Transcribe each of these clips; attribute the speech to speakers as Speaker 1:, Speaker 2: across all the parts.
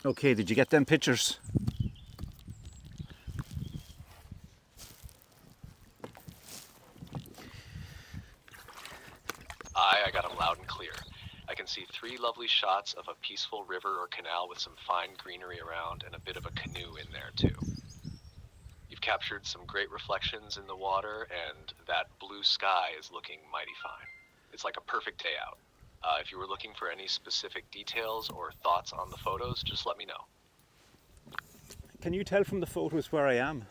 Speaker 1: Okay, did you get them pictures?
Speaker 2: I got them loud and clear. I can see 3 lovely shots of a peaceful river or canal with some fine greenery around and a bit of a canoe in there too. You've captured some great reflections in the water, and that blue sky is looking mighty fine. It's like a perfect day out. If you were looking for any specific details or thoughts on the photos, just let me know.
Speaker 1: Can you tell from the photos where I am?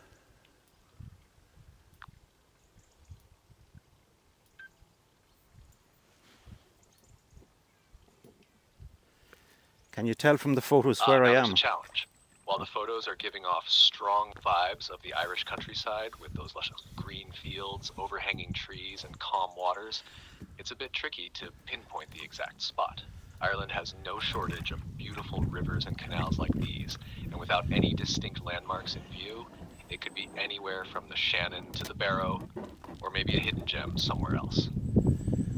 Speaker 1: Can you tell from the photos where I
Speaker 2: Now there's
Speaker 1: am?
Speaker 2: a challenge. While the photos are giving off strong vibes of the Irish countryside with those lush green fields, overhanging trees, and calm waters, it's a bit tricky to pinpoint the exact spot. Ireland has no shortage of beautiful rivers and canals like these, and without any distinct landmarks in view, it could be anywhere from the Shannon to the Barrow, or maybe a hidden gem somewhere else.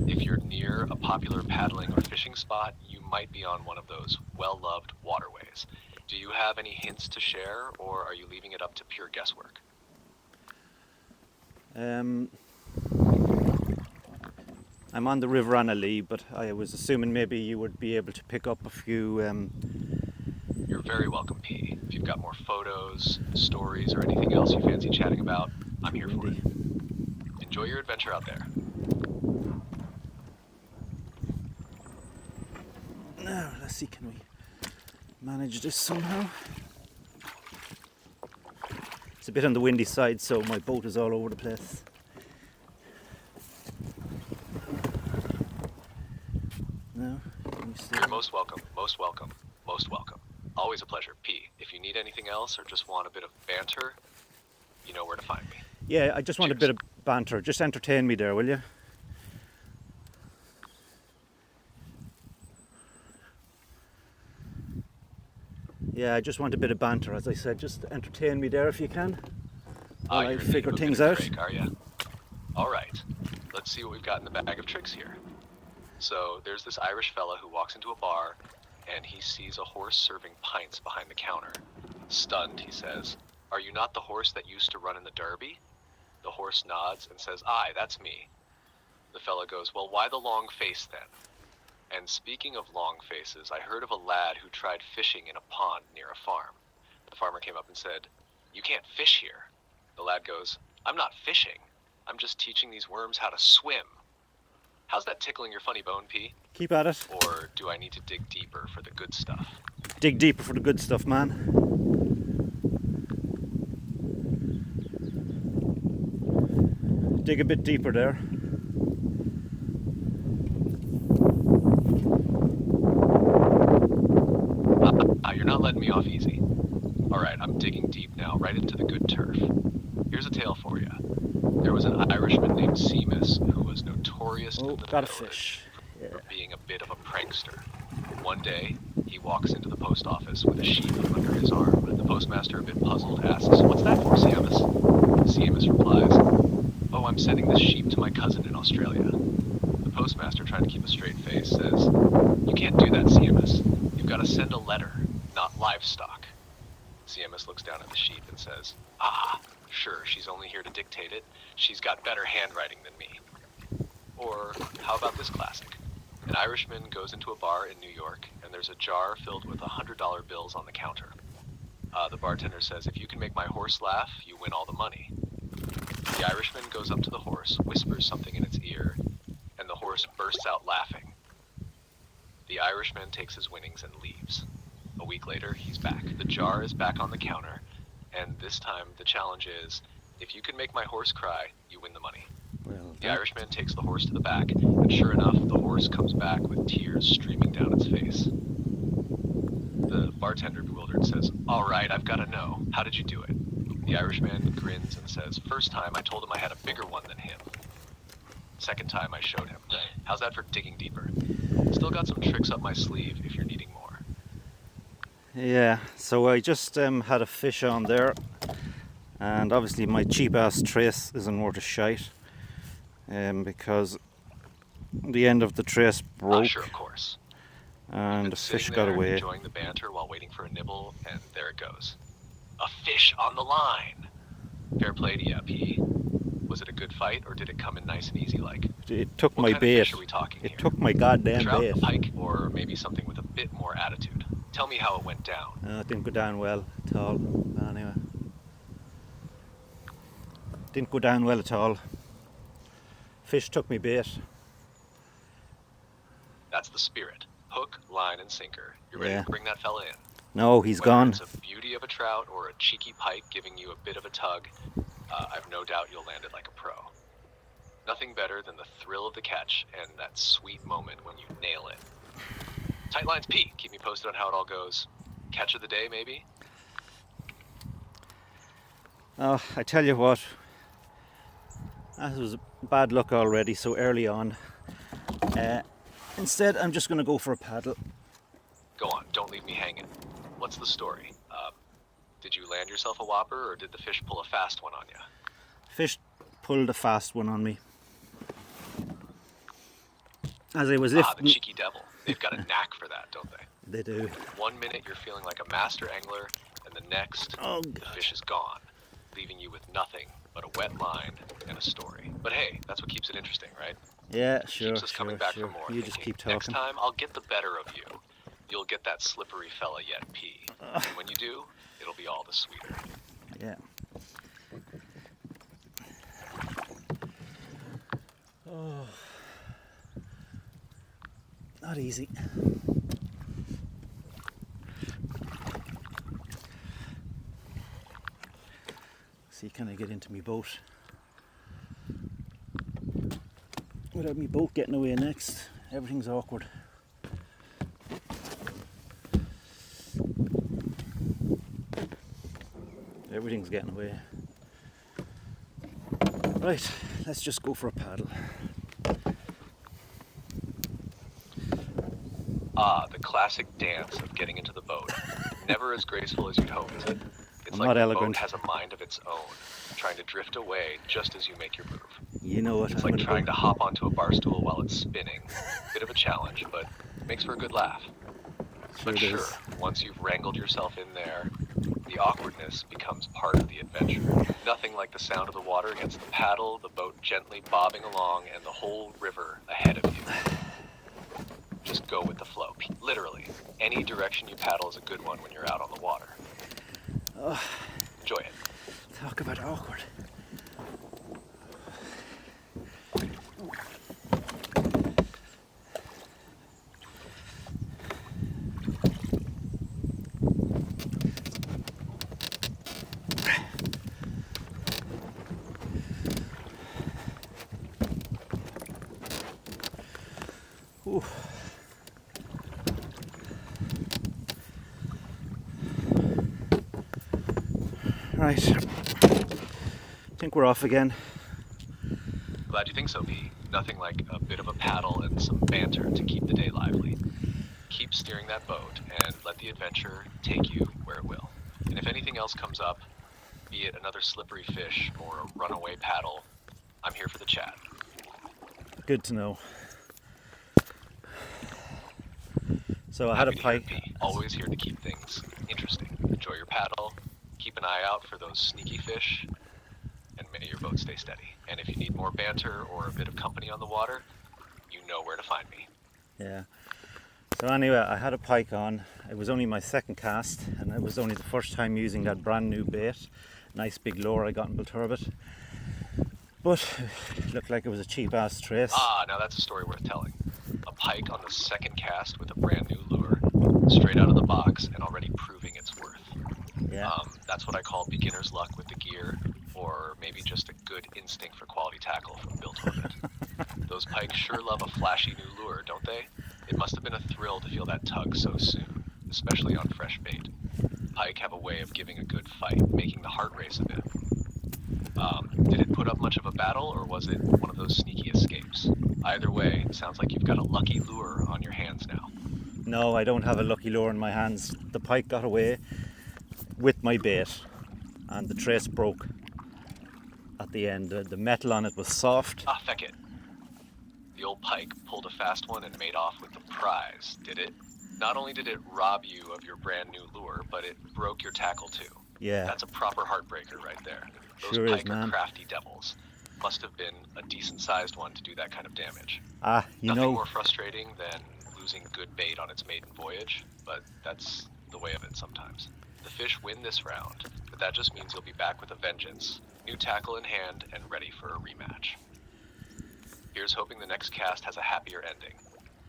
Speaker 2: If you're near a popular paddling or fishing spot, you might be on one of those well-loved waterways. Do you have any hints to share, or are you leaving it up to pure guesswork?
Speaker 1: I'm on the River Annalee, but I was assuming maybe you would be able to pick up a few.
Speaker 2: You're very welcome, P. If you've got more photos, stories, or anything else you fancy chatting about, I'm here for it. Enjoy your adventure out there.
Speaker 1: Now, let's see, can we manage this somehow? It's a bit on the windy side, so my boat is all over the place. No, can you see?
Speaker 2: You're most welcome, most welcome, most welcome. Always a pleasure, P. If you need anything else or just want a bit of banter, you know where to find me.
Speaker 1: Yeah, I just want a bit of banter. Just entertain me there, will you? Yeah, I just want a bit of banter, as I said. Just entertain me there if you can. While I figure things out.
Speaker 2: Craic, are you? All right. Let's see what we've got in the bag of tricks here. So there's this Irish fella who walks into a bar, and he sees a horse serving pints behind the counter. Stunned, he says, "Are you not the horse that used to run in the Derby?" The horse nods and says, "Aye, that's me." The fella goes, "Well, why the long face then?" And speaking of long faces, I heard of a lad who tried fishing in a pond near a farm. The farmer came up and said, "You can't fish here." The lad goes, "I'm not fishing. I'm just teaching these worms how to swim." How's that tickling your funny bone, P?
Speaker 1: Keep at it.
Speaker 2: Or do I need to dig deeper for the good stuff?
Speaker 1: Dig deeper for the good stuff, man. Dig a bit deeper there.
Speaker 2: You're not letting me off easy. Alright, I'm digging deep now, right into the good turf. Here's a tale for you. There was an Irishman named Seamus who was notorious in the
Speaker 1: got a
Speaker 2: village
Speaker 1: fish.
Speaker 2: for being a bit of a prankster. One day, he walks into the post office with a sheep under his arm, and the postmaster, a bit puzzled, asks, "What's that for, Seamus?" Seamus replies, "Oh, I'm sending this sheep to my cousin in Australia." The postmaster, trying to keep a straight face, says, "You can't do that, Seamus. You've got to send a letter, not livestock." Seamus looks down at the sheep and says, "Ah, sure, she's only here to dictate it. She's got better handwriting than me." Or how about this classic? An Irishman goes into a bar in New York, and there's a jar filled with $100 bills on the counter. The bartender says, "If you can make my horse laugh, you win all the money." The Irishman goes up to the horse, whispers something in its ear, and the horse bursts out laughing. The Irishman takes his winnings and leaves. A week later, he's back. The jar is back on the counter, and this time the challenge is, if you can make my horse cry, you win the money.
Speaker 1: Well,
Speaker 2: The Irishman takes the horse to the back, and sure enough, the horse comes back with tears streaming down its face. The bartender, bewildered, says, "All right, I've got to know. How did you do it?" The Irishman grins and says, "First time, I told him I had a bigger one than him. Second time, I showed him. How's that for digging deeper? Still got some tricks up my sleeve if you're needing more."
Speaker 1: yeah, so I just had a fish on there, and obviously my cheap ass trace isn't worth a shite, because the end of the trace broke.
Speaker 2: Sure, of course.
Speaker 1: and the
Speaker 2: Sitting
Speaker 1: fish got
Speaker 2: there,
Speaker 1: away.
Speaker 2: enjoying the banter while waiting for a nibble, and there it goes. A fish on the line. Fair play to ya, P. Was it a good fight, or did it come in nice and easy like?
Speaker 1: It took
Speaker 2: What
Speaker 1: my
Speaker 2: kind of
Speaker 1: bait.
Speaker 2: fish are we talking
Speaker 1: It
Speaker 2: here?
Speaker 1: took my goddamn
Speaker 2: Trout,
Speaker 1: bait.
Speaker 2: a pike, or maybe something with a bit more attitude? Tell me how it went down.
Speaker 1: It didn't go down well at all. Anyway, didn't go down well at all. Fish took me bait.
Speaker 2: That's the spirit. Hook, line, and sinker. You're ready
Speaker 1: Yeah.
Speaker 2: to bring that fella in.
Speaker 1: No, he's
Speaker 2: Whether
Speaker 1: gone.
Speaker 2: it's a beauty of a trout or a cheeky pike giving you a bit of a tug, I've no doubt you'll land it like a pro. Nothing better than the thrill of the catch and that sweet moment when you nail it. Tight lines, P. Keep me posted on how it all goes. Catch of the day, maybe?
Speaker 1: Oh, I tell you what, that was bad luck already so early on. Instead, I'm just going to go for a paddle.
Speaker 2: Go on, don't leave me hanging. What's the story? Did you land yourself a whopper, or did the fish pull a fast one on you?
Speaker 1: Fish pulled a fast one on me. As I was lifting...
Speaker 2: the cheeky devil. They've got a knack for that, don't they?
Speaker 1: They do.
Speaker 2: 1 minute you're feeling like a master angler, and the next,
Speaker 1: Oh,
Speaker 2: the
Speaker 1: God.
Speaker 2: fish is gone, leaving you with nothing but a wet line and a story. But hey, that's what keeps it interesting, right?
Speaker 1: Yeah, sure,
Speaker 2: Keeps us coming back for more.
Speaker 1: You just keep
Speaker 2: Next
Speaker 1: talking.
Speaker 2: time, I'll get the better of you. You'll get that slippery fella yet, P. And when you do, it'll be all the sweeter.
Speaker 1: Yeah. Oh. Not easy. See, can I get into my boat? Without my boat getting away next, everything's awkward. Everything's getting away. Right, let's just go for a paddle.
Speaker 2: The classic dance of getting into the boat. Never as graceful as you'd hope, is it? It's
Speaker 1: I'm
Speaker 2: like
Speaker 1: not
Speaker 2: the
Speaker 1: elegant.
Speaker 2: boat has a mind of its own, trying to drift away just as you make your move.
Speaker 1: You know what?
Speaker 2: It's like trying to hop onto a bar stool while it's spinning. Bit of a challenge, but makes for a good laugh. But sure, once you've wrangled yourself in there, the awkwardness becomes part of the adventure. Nothing like the sound of the water against the paddle, the boat gently bobbing along, and the whole river ahead of you. Just go with the flow. Literally, any direction you paddle is a good one when you're out on the water. Enjoy it.
Speaker 1: Talk about awkward. Ooh. Right, I think we're off again.
Speaker 2: Glad you think so, B. Nothing like a bit of a paddle and some banter to keep the day lively. Keep steering that boat and let the adventure take you where it will. And if anything else comes up, be it another slippery fish or a runaway paddle, I'm here for the chat.
Speaker 1: Good to know. So I had a
Speaker 2: Happy to hear
Speaker 1: pike.
Speaker 2: it, B. Always here to keep things interesting. Enjoy your paddle, keep an eye out for those sneaky fish, and may your boat stay steady. And if you need more banter or a bit of company on the water, you know where to find me.
Speaker 1: Yeah. So anyway, I had a pike on. It was only my second cast, and it was only the first time using that brand new bait. Nice big lure I got in Butlersbridge. But it looked like it was a cheap ass trace.
Speaker 2: Now that's a story worth telling. A pike on the second cast with a brand new lure, straight out of the box and already proving its worth.
Speaker 1: Yeah.
Speaker 2: That's what I call beginner's luck with the gear, or maybe just a good instinct for quality tackle from Bill Torbett. Those pikes sure love a flashy new lure, don't they? It must have been a thrill to feel that tug so soon, especially on fresh bait. Pike have a way of giving a good fight, making the heart race a bit. Did it put up much of a battle, or was it one of those sneaky escapes? Either way, it sounds like you've got a lucky lure on your hands now.
Speaker 1: No, I don't have a lucky lure in my hands. The pike got away with my bait, and the trace broke at the end. The metal on it was soft.
Speaker 2: Feck it. The old pike pulled a fast one and made off with the prize, did it? Not only did it rob you of your brand new lure, but it broke your tackle too.
Speaker 1: Yeah,
Speaker 2: That's a proper heartbreaker right there. Those
Speaker 1: sure is,
Speaker 2: pike are
Speaker 1: man.
Speaker 2: crafty devils. Must have been a decent-sized one to do that kind of damage.
Speaker 1: Ah, you
Speaker 2: Nothing
Speaker 1: know,
Speaker 2: more frustrating than losing good bait on its maiden voyage, but that's the way of it sometimes. The fish win this round, but that just means you'll be back with a vengeance, new tackle in hand, and ready for a rematch. Here's hoping the next cast has a happier ending.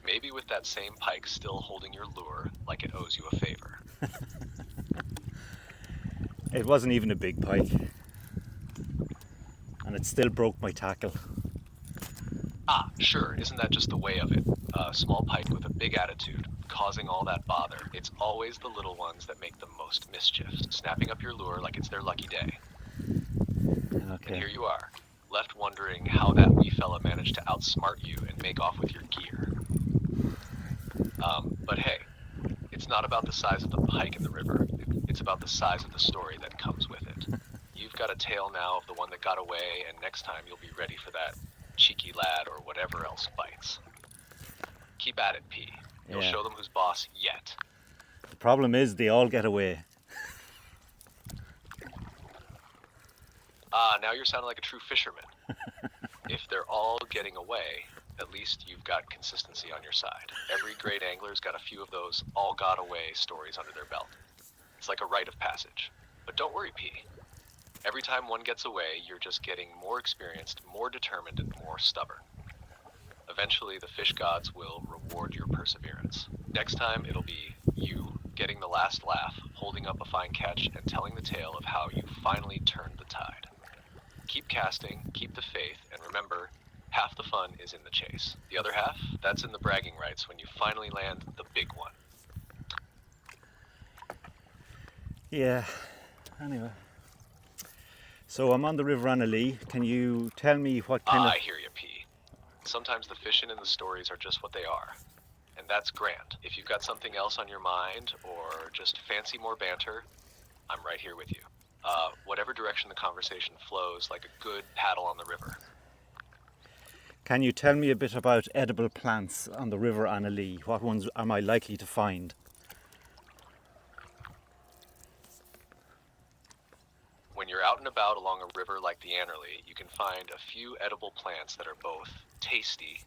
Speaker 2: Maybe with that same pike still holding your lure like it owes you a favor.
Speaker 1: it wasn't even a big pike, and it still broke my tackle.
Speaker 2: Ah, sure, isn't that just the way of it? A small pike with a big attitude, causing all that bother. It's always the little ones that make the most mischief, snapping up your lure like it's their lucky day. And
Speaker 1: Okay.
Speaker 2: here you are, left wondering how that wee fella managed to outsmart you and make off with your gear. But hey, it's not about the size of the pike in the river, it's about the size of the story that comes with it. You've got a tale now of the one that got away, and next time you'll be ready for that cheeky lad or whatever else bites. Keep at it, P. You'll
Speaker 1: Yeah.
Speaker 2: show them who's boss yet.
Speaker 1: The problem is they all get away.
Speaker 2: Ah, now you're sounding like a true fisherman. If they're all getting away, at least you've got consistency on your side. Every great angler's got a few of those all got away stories under their belt. It's like a rite of passage. But don't worry, P. Every time one gets away, you're just getting more experienced, more determined, and more stubborn. Eventually, the fish gods will reward your perseverance. Next time, it'll be you getting the last laugh, holding up a fine catch, and telling the tale of how you finally turned the tide. Keep casting, keep the faith, and remember, half the fun is in the chase. The other half, that's in the bragging rights when you finally land the big one.
Speaker 1: Yeah, anyway. So I'm on the River Annalee. Can you tell me what kind
Speaker 2: I
Speaker 1: of...
Speaker 2: hear you, P. Sometimes the fishing and the stories are just what they are. And that's grand. If you've got something else on your mind, or just fancy more banter, I'm right here with you. Whatever direction the conversation flows, like a good paddle on the river.
Speaker 1: Can you tell me a bit about edible plants on the River Annalee? What ones am I likely to find?
Speaker 2: When you're out and about along a river like the Annalee, you can find a few edible plants that are both tasty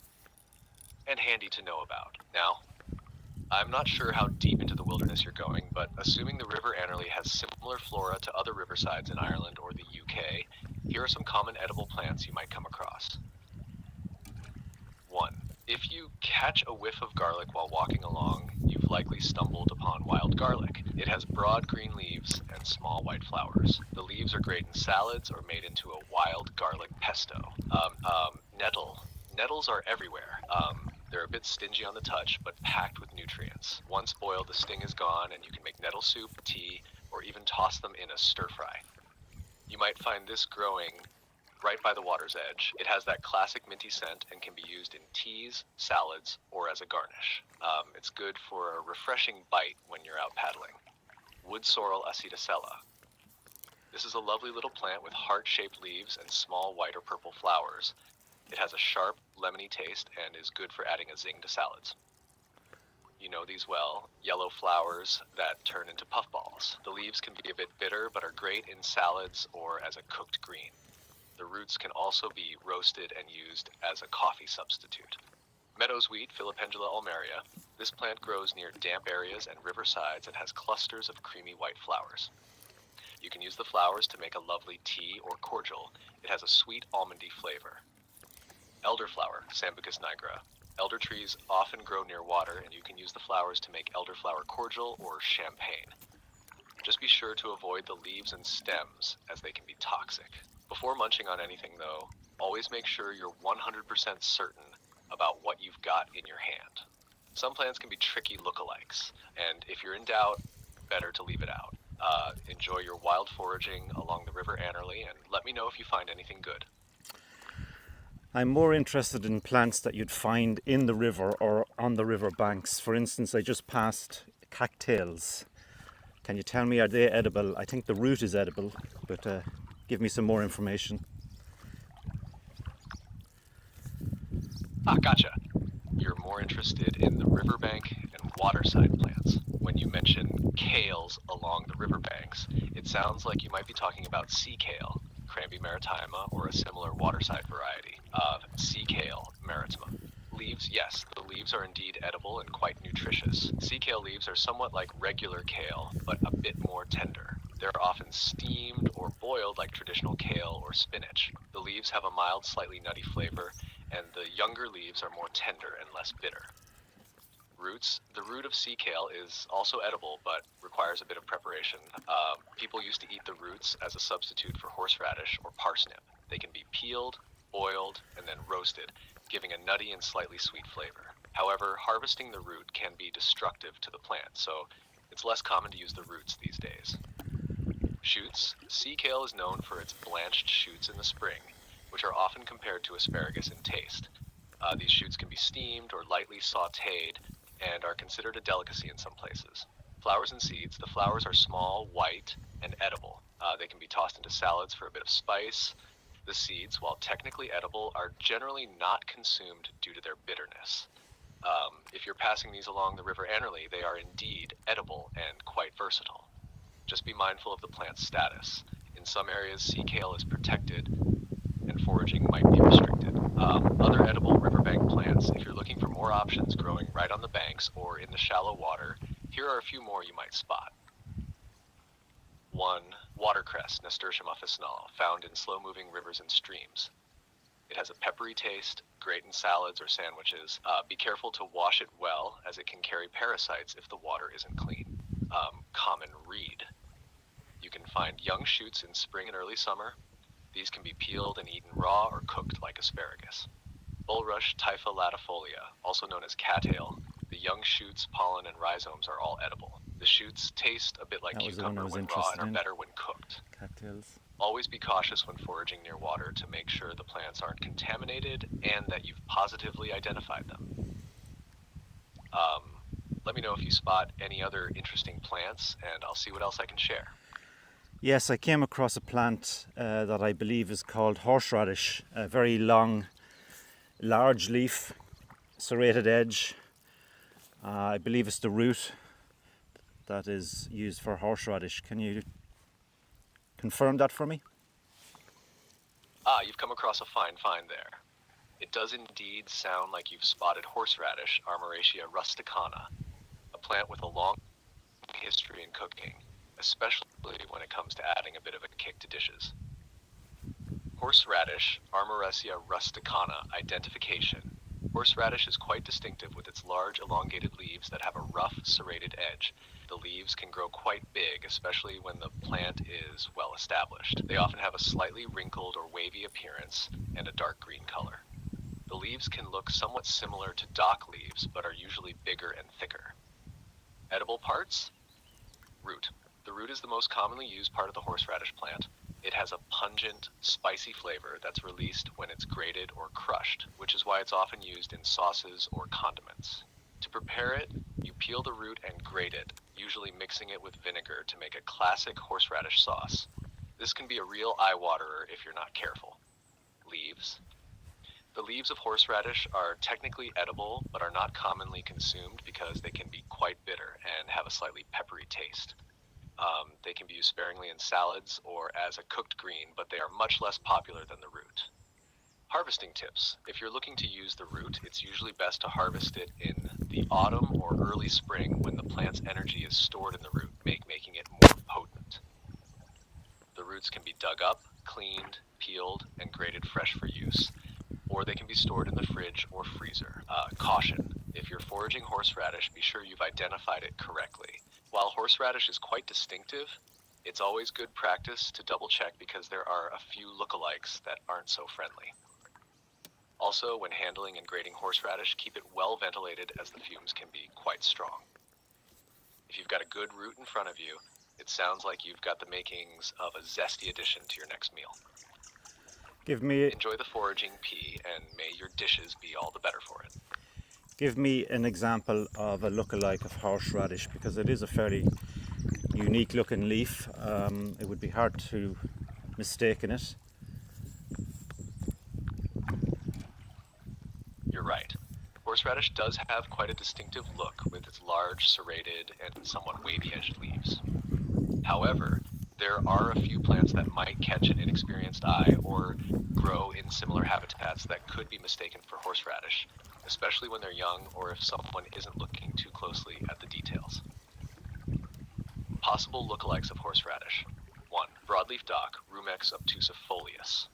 Speaker 2: and handy to know about. Now, I'm not sure how deep into the wilderness you're going, but assuming the River Annerley has similar flora to other riversides in Ireland or the UK, here are some common edible plants you might come across. 1. If you catch a whiff of garlic while walking along, you've likely stumbled upon wild garlic. It has broad green leaves and small white flowers. The leaves are great in salads or made into a wild garlic pesto. Nettle. Nettles are everywhere. They're a bit stingy on the touch, but packed with nutrients. Once boiled, the sting is gone, and you can make nettle soup, tea, or even toss them in a stir fry. You might find this growing right by the water's edge. It has that classic minty scent and can be used in teas, salads, or as a garnish. It's good for a refreshing bite when you're out paddling. Wood sorrel acetosella. This is a lovely little plant with heart-shaped leaves and small white or purple flowers. It has a sharp, lemony taste and is good for adding a zing to salads. You know these well, yellow flowers that turn into puffballs. The leaves can be a bit bitter, but are great in salads or as a cooked green. The roots can also be roasted and used as a coffee substitute. Meadowsweet, Filipendula ulmaria. This plant grows near damp areas and riversides and has clusters of creamy white flowers. You can use the flowers to make a lovely tea or cordial. It has a sweet almondy flavor. Elderflower, Sambucus nigra. Elder trees often grow near water, and you can use the flowers to make elderflower cordial or champagne. Just be sure to avoid the leaves and stems, as they can be toxic. Before munching on anything, though, always make sure you're 100% certain about what you've got in your hand. Some plants can be tricky lookalikes, and if you're in doubt, better to leave it out. Enjoy your wild foraging along the River Annerley, and let me know if you find anything good.
Speaker 1: I'm more interested in plants that you'd find in the river or on the river banks. For instance, I just passed cattails. Can you tell me, are they edible? I think the root is edible, but give me some more information.
Speaker 2: Ah, gotcha. You're more interested in the riverbank and waterside plants. When you mention kales along the riverbanks, it sounds like you might be talking about sea kale, Crambi maritima, or a similar waterside variety of sea kale maritima. Leaves, yes, the leaves are indeed edible and quite nutritious. Sea kale leaves are somewhat like regular kale, but a bit more tender. They're often steamed or boiled like traditional kale or spinach. The leaves have a mild, slightly nutty flavor, and the younger leaves are more tender and less bitter. Roots. The root of sea kale is also edible, but requires a bit of preparation. People used to eat the roots as a substitute for horseradish or parsnip. They can be peeled, boiled, and then roasted, giving a nutty and slightly sweet flavor. However, harvesting the root can be destructive to the plant, so it's less common to use the roots these days. Shoots. Sea kale is known for its blanched shoots in the spring, which are often compared to asparagus in taste. These shoots can be steamed or lightly sautéed and are considered a delicacy in some places. Flowers and seeds. The flowers are small, white, and edible. They can be tossed into salads for a bit of spice. The seeds, while technically edible, are generally not consumed due to their bitterness. If you're passing these along the River Annalee, they are indeed edible and quite versatile. Just be mindful of the plant's status. In some areas, sea kale is protected and foraging might be restricted. Other edible riverbank plants, if you're looking for more options growing right on the banks or in the shallow water, here are a few more you might spot. 1. Watercress, Nasturtium officinale, found in slow-moving rivers and streams. It has a peppery taste, great in salads or sandwiches. Be careful to wash it well, as it can carry parasites if the water isn't clean. Common reed. You can find young shoots in spring and early summer. These can be peeled and eaten raw or cooked like asparagus. Bulrush typha latifolia, also known as cattail. The young shoots, pollen, and rhizomes are all edible. The shoots taste a bit like
Speaker 1: That was the one I
Speaker 2: cucumber
Speaker 1: was
Speaker 2: when raw and are
Speaker 1: interested in.
Speaker 2: better when cooked.
Speaker 1: Cattails.
Speaker 2: Always be cautious when foraging near water to make sure the plants aren't contaminated and that you've positively identified them. Let me know if you spot any other interesting plants, and I'll see what else I can share.
Speaker 1: Yes, I came across a plant that I believe is called horseradish. A very long, large leaf, serrated edge. I believe it's the root that is used for horseradish. Can you confirm that for me?
Speaker 2: You've come across a fine find there. It does indeed sound like you've spotted horseradish, Armoracia rusticana, a plant with a long history in cooking, especially when it comes to adding a bit of a kick to dishes. Horseradish, Armoracia rusticana identification. Horseradish is quite distinctive with its large elongated leaves that have a rough serrated edge. The leaves can grow quite big, especially when the plant is well established. They often have a slightly wrinkled or wavy appearance and a dark green color. The leaves can look somewhat similar to dock leaves, but are usually bigger and thicker. Edible parts? Root. The root is the most commonly used part of the horseradish plant. It has a pungent, spicy flavor that's released when it's grated or crushed, which is why it's often used in sauces or condiments. To prepare it, you peel the root and grate it, usually mixing it with vinegar to make a classic horseradish sauce. This can be a real eye-waterer if you're not careful. Leaves. The leaves of horseradish are technically edible, but are not commonly consumed because they can be quite bitter and have a slightly peppery taste. They can be used sparingly in salads or as a cooked green, but they are much less popular than the root. Harvesting tips. If you're looking to use the root, it's usually best to harvest it in the autumn or early spring when the plant's energy is stored in the root, making it more potent. The roots can be dug up, cleaned, peeled, and grated fresh for use, or they can be stored in the fridge or freezer. Caution. If you're foraging horseradish, be sure you've identified it correctly. While horseradish is quite distinctive, it's always good practice to double check because there are a few lookalikes that aren't so friendly. Also, when handling and grating horseradish, keep it well ventilated as the fumes can be quite strong. If you've got a good root in front of you, it sounds like you've got the makings of a zesty addition to your next meal. Enjoy the foraging pea, and may your dishes be all the better for it.
Speaker 1: Give me an example of a lookalike of horseradish, because it is a fairly unique looking leaf. It would be hard to mistake it.
Speaker 2: You're right. Horseradish Horseradish does have quite a distinctive look with its large, serrated, and somewhat wavy-edged leaves. However, there are a few plants that might catch an inexperienced eye or grow in similar habitats that could be mistaken for horseradish, especially when they're young or if someone isn't looking too closely at the details. Possible lookalikes of horseradish. 1. Broadleaf dock, Rumex obtusifolius.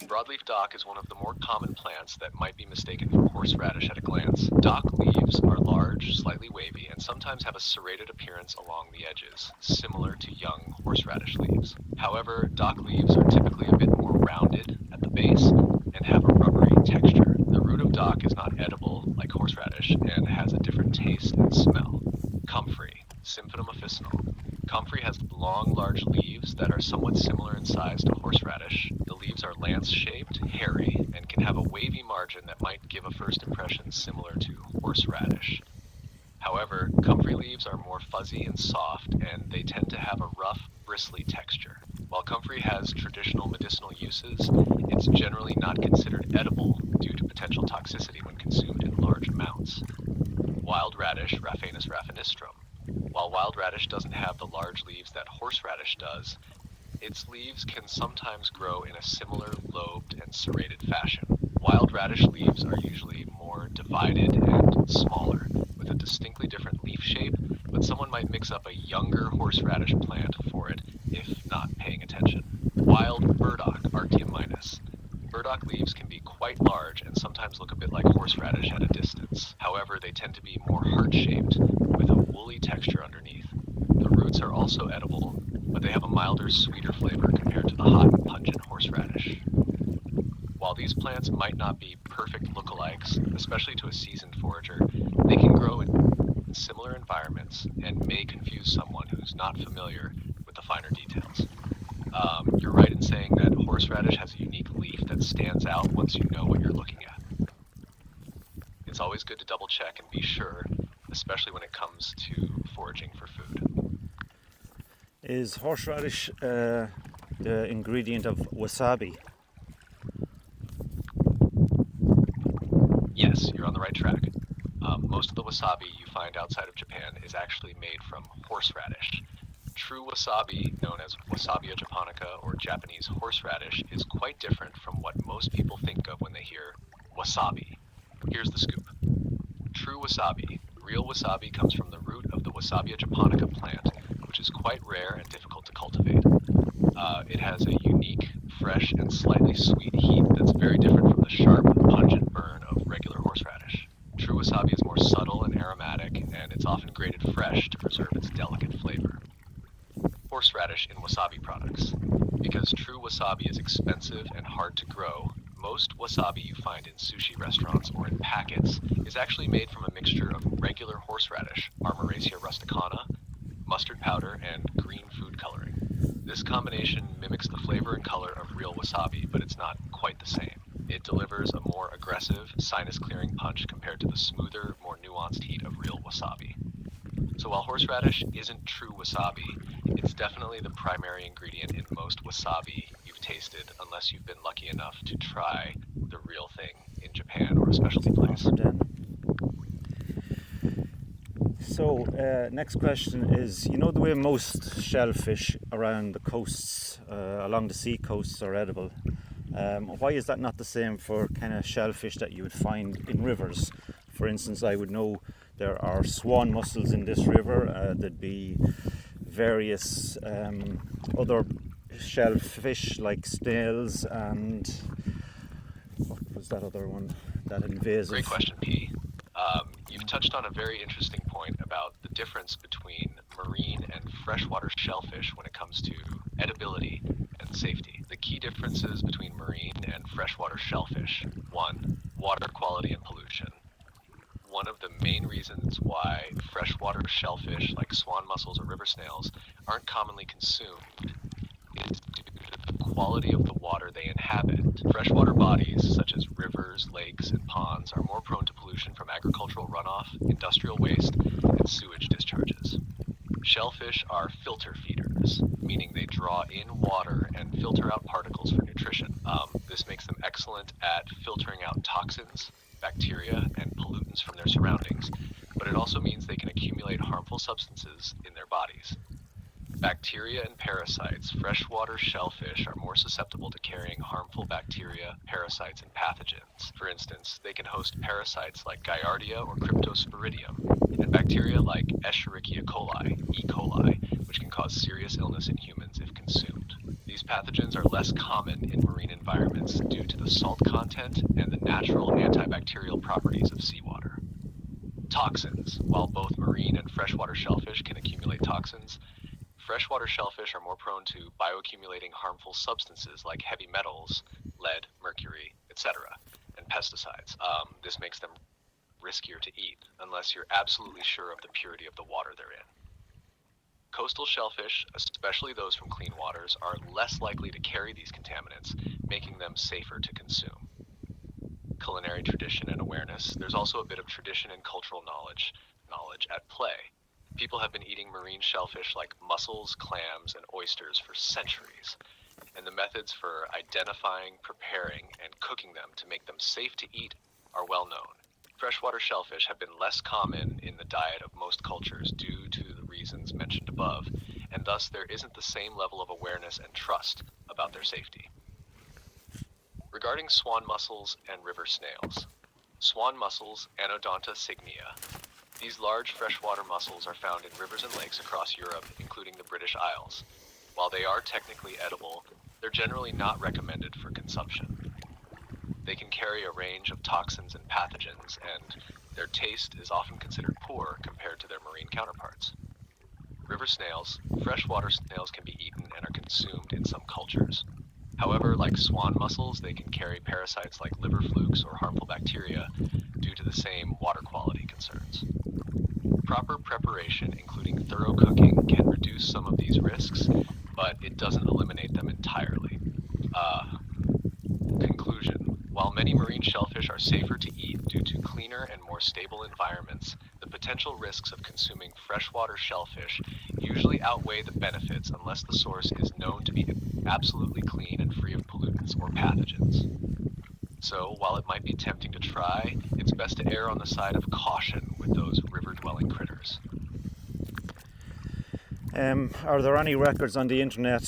Speaker 2: Broadleaf dock is one of the more common plants that might be mistaken for horseradish at a glance. Dock leaves are large, slightly wavy, and sometimes have a serrated appearance along the edges, similar to young horseradish leaves. However, dock leaves are typically a bit more rounded at the base and have a rubbery texture. The root of dock is not edible like horseradish and has a different taste and smell. Comfrey, Symphytum officinal. Comfrey has long, large leaves that are somewhat similar in size to horseradish. The leaves are lance-shaped, hairy, and can have a wavy margin that might give a first impression similar to horseradish. However, comfrey leaves are more fuzzy and soft, and they tend to have a rough, bristly texture. While comfrey has traditional medicinal uses, it's generally not considered edible due to potential toxicity when consumed in large amounts. Wild radish, Raphanus raffinistrum. While wild radish doesn't have the large leaves that horseradish does, its leaves can sometimes grow in a similar lobed and serrated fashion. Wild radish leaves are usually more divided and smaller, with a distinctly different leaf shape, but someone might mix up a younger horseradish plant for it if not paying attention. Wild burdock, Arctium minus. Burdock leaves can be quite large and sometimes look a bit like horseradish at a distance. However, they tend to be more heart-shaped, with a woolly texture underneath. The roots are also edible, but they have a milder, sweeter flavor compared to the hot and pungent horseradish. While these plants might not be perfect lookalikes, especially to a seasoned forager, they can grow in similar environments and may confuse someone who's not familiar with the finer details. You're right in saying that horseradish has a unique leaf that stands out once you know what you're looking at. It's always good to double check and be sure, especially when it comes to foraging for food.
Speaker 1: Is horseradish the ingredient of wasabi?
Speaker 2: Yes, you're on the right track. Most of the wasabi you find outside of Japan is actually made from horseradish. True wasabi, known as Wasabia japonica or Japanese horseradish, is quite different from what most people think of when they hear wasabi. Here's the scoop. True wasabi, real wasabi, comes from the root of the Wasabia japonica plant, which is quite rare and difficult to cultivate. It has a unique, fresh, and slightly sweet heat that's very different from the sharp, pungent burn of regular horseradish. True wasabi is more subtle and aromatic, and it's often grated fresh to preserve its delicate flavor. Horseradish in wasabi products. Because true wasabi is expensive and hard to grow, most wasabi you find in sushi restaurants or in packets is actually made from a mixture of regular horseradish, Armoraceae rusticana, mustard powder, and green food coloring. This combination mimics the flavor and color of real wasabi, but it's not quite the same. It delivers a more aggressive, sinus-clearing punch compared to the smoother, more nuanced heat of real wasabi. So while horseradish isn't true wasabi, it's definitely the primary ingredient in most wasabi you've tasted, unless you've been lucky enough to try the real thing in Japan or a specialty place.
Speaker 1: So, next question is, you know the way most shellfish around the coasts, along the sea coasts, are edible? Why is that not the same for kind of shellfish that you would find in rivers? For instance, I would know there are swan mussels in this river. There'd be various other shellfish like snails and what was that other one? That invasive.
Speaker 2: Great question, P. You've touched on a very interesting point about the difference between marine and freshwater shellfish when it comes to edibility and safety. The key differences between marine and freshwater shellfish: 1. Water quality and pollution. One of the main reasons why freshwater shellfish like swan mussels or river snails aren't commonly consumed is due to the quality of the water they inhabit. Freshwater bodies, such as rivers, lakes, and ponds, are more prone to pollution from agricultural runoff, industrial waste, and sewage discharges. Shellfish are filter feeders, meaning they draw in water and filter out particles for nutrition. This makes them excellent at filtering out toxins, bacteria and pollutants from their surroundings, but it also means they can accumulate harmful substances in their bodies. Bacteria and parasites, freshwater shellfish are more susceptible to carrying harmful bacteria, parasites, and pathogens. For instance, they can host parasites like Giardia or Cryptosporidium, and bacteria like Escherichia coli, E. coli, which can cause serious illness in humans if consumed. These pathogens are less common in marine environments due to the salt content and the natural antibacterial properties of seawater. Toxins. While both marine and freshwater shellfish can accumulate toxins, freshwater shellfish are more prone to bioaccumulating harmful substances like heavy metals, lead, mercury, etc., and pesticides. This makes them riskier to eat unless you're absolutely sure of the purity of the water they're in. Coastal shellfish, especially those from clean waters, are less likely to carry these contaminants, making them safer to consume. Culinary tradition and awareness. There's also a bit of tradition and cultural knowledge at play. People have been eating marine shellfish like mussels, clams, and oysters for centuries, and the methods for identifying, preparing, and cooking them to make them safe to eat are well known. Freshwater shellfish have been less common in the diet of most cultures due to the reasons mentioned above, and thus there isn't the same level of awareness and trust about their safety. Regarding swan mussels and river snails. Swan mussels, Anodonta cygnea. These large freshwater mussels are found in rivers and lakes across Europe, including the British Isles. While they are technically edible, they're generally not recommended for consumption. They can carry a range of toxins and pathogens, and their taste is often considered poor compared to their marine counterparts. River snails, freshwater snails can be eaten and are consumed in some cultures. However, like swan mussels, they can carry parasites like liver flukes or harmful bacteria due to the same water quality concerns. Proper preparation, including thorough cooking, can reduce some of these risks, but it doesn't eliminate them entirely. Conclusion. While many marine shellfish are safer to eat due to cleaner and more stable environments, the potential risks of consuming freshwater shellfish usually outweigh the benefits unless the source is known to be absolutely clean and free of pollutants or pathogens. So, while it might be tempting to try, it's best to err on the side of caution with those river-dwelling critters.
Speaker 1: Are there any records on the internet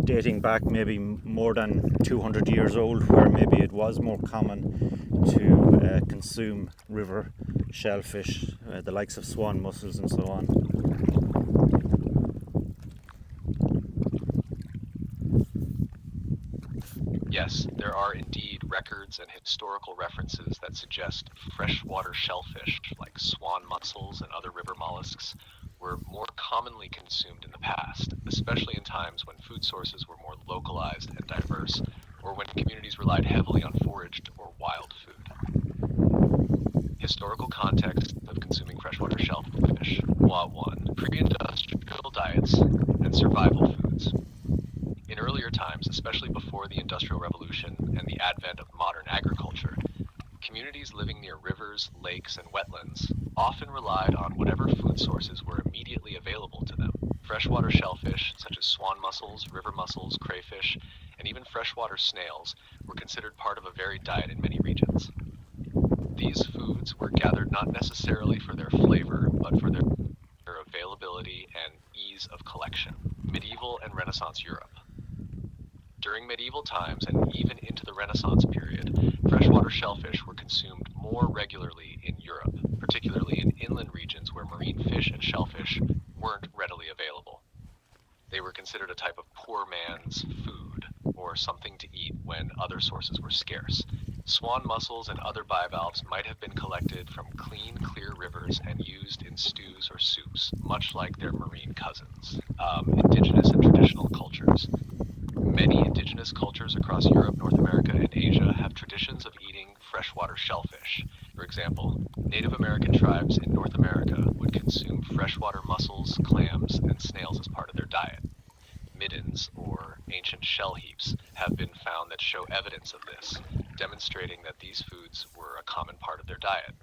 Speaker 1: dating back maybe more than 200 years old where maybe it was more common to consume river shellfish, the likes of swan mussels and so on?
Speaker 2: Yes, there are indeed records and historical references that suggest freshwater shellfish, like swan mussels and other river mollusks, were more commonly consumed in the past, especially in times when food sources were more localized and diverse, or when communities relied heavily on foraged or wild food. Historical context of consuming freshwater shellfish. 1. Pre-industrial diets and survival foods. In earlier times, especially before the Industrial Revolution and the advent of modern agriculture, communities living near rivers, lakes, and wetlands often relied on whatever food sources were immediately available to them. Freshwater shellfish, such as swan mussels, river mussels, crayfish, and even freshwater snails, were considered part of a varied diet in many regions. These foods were gathered not necessarily for their flavor, but for their availability and ease of collection. Medieval and Renaissance Europe. During medieval times and even into the Renaissance period, freshwater shellfish were consumed more regularly in Europe, particularly in inland regions where marine fish and shellfish weren't readily available. They were considered a type of poor man's food, or something to eat when other sources were scarce. Swan mussels and other bivalves might have been collected from clean, clear rivers and used in stews or soups, much like their marine cousins. Indigenous and traditional cultures. Many indigenous cultures across Europe, North America, and Asia have traditions of eating freshwater shellfish. For example, Native American tribes in North America would consume freshwater mussels, clams, and snails as part of their diet. Middens, or ancient shell heaps, have been found that show evidence of this, demonstrating that these foods were a common part of their diet.